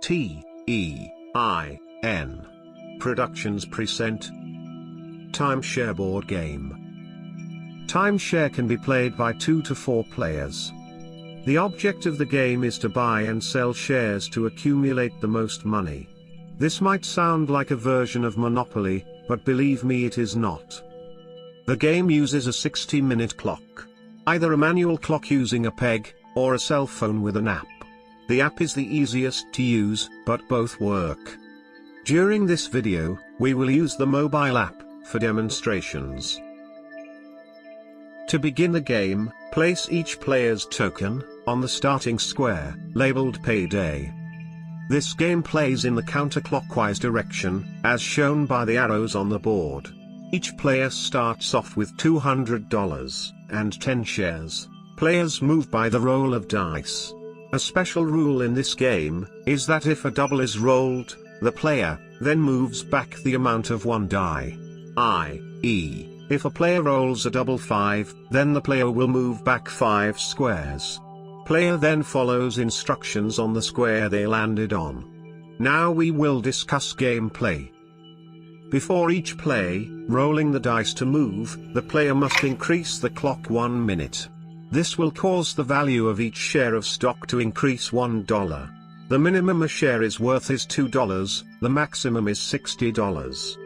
T-E-I-N Productions present Timeshare board game. Timeshare can be played by 2 to 4 players. The object of the game is to buy and sell shares to accumulate the most money. This might sound like a version of Monopoly, but believe me, it is not. The game uses a 60-minute clock. Either a manual clock using a peg, or a cell phone with an app. The app is the easiest to use, but both work. During this video, we will use the mobile app for demonstrations. To begin the game, place each player's token on the starting square, labeled Payday. This game plays in the counterclockwise direction, as shown by the arrows on the board. Each player starts off with $200 and 10 shares. Players move by the roll of dice. A special rule in this game is that if a double is rolled, the player then moves back the amount of one die. i.e., if a player rolls a double 5, then the player will move back 5 squares. Player then follows instructions on the square they landed on. Now we will discuss gameplay. Before each play, rolling the dice to move, the player must increase the clock 1 minute. This will cause the value of each share of stock to increase $1. The minimum a share is worth is $2, the maximum is $60.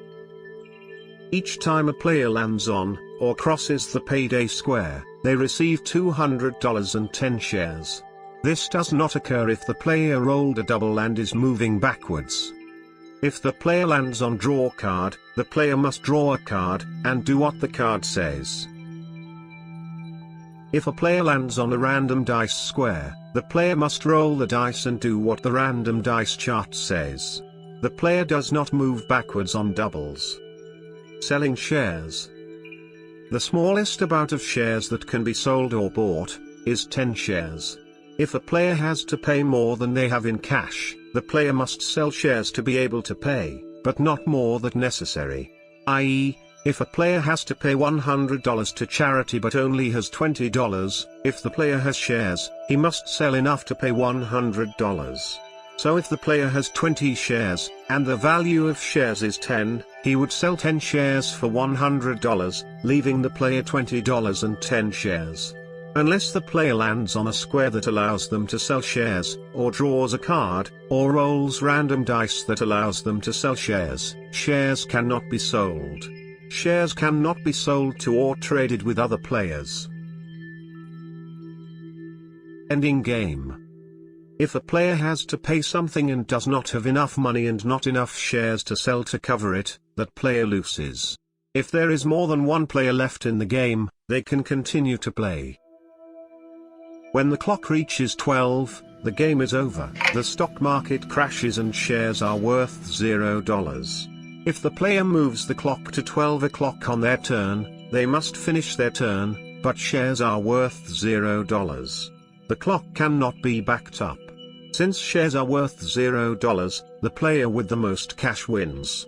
Each time a player lands on, or crosses the payday square, they receive $200 and 10 shares. This does not occur if the player rolled a double and is moving backwards. If the player lands on draw card, the player must draw a card, and do what the card says. If a player lands on a random dice square, the player must roll the dice and do what the random dice chart says. The player does not move backwards on doubles. Selling shares. The smallest amount of shares that can be sold or bought is 10 shares. If a player has to pay more than they have in cash, the player must sell shares to be able to pay, but not more than necessary. i.e., if a player has to pay $100 to charity but only has $20, if the player has shares, he must sell enough to pay $100. So if the player has 20 shares, and the value of shares is 10, he would sell 10 shares for $100, leaving the player $20 and 10 shares. Unless the player lands on a square that allows them to sell shares, or draws a card, or rolls random dice that allows them to sell shares, shares cannot be sold. Shares cannot be sold to or traded with other players. Ending game. If a player has to pay something and does not have enough money and not enough shares to sell to cover it, that player loses. If there is more than one player left in the game, they can continue to play. When the clock reaches 12, the game is over. The stock market crashes and shares are worth $0. If the player moves the clock to 12 o'clock on their turn, they must finish their turn, but shares are worth $0. The clock cannot be backed up. Since shares are worth $0, the player with the most cash wins.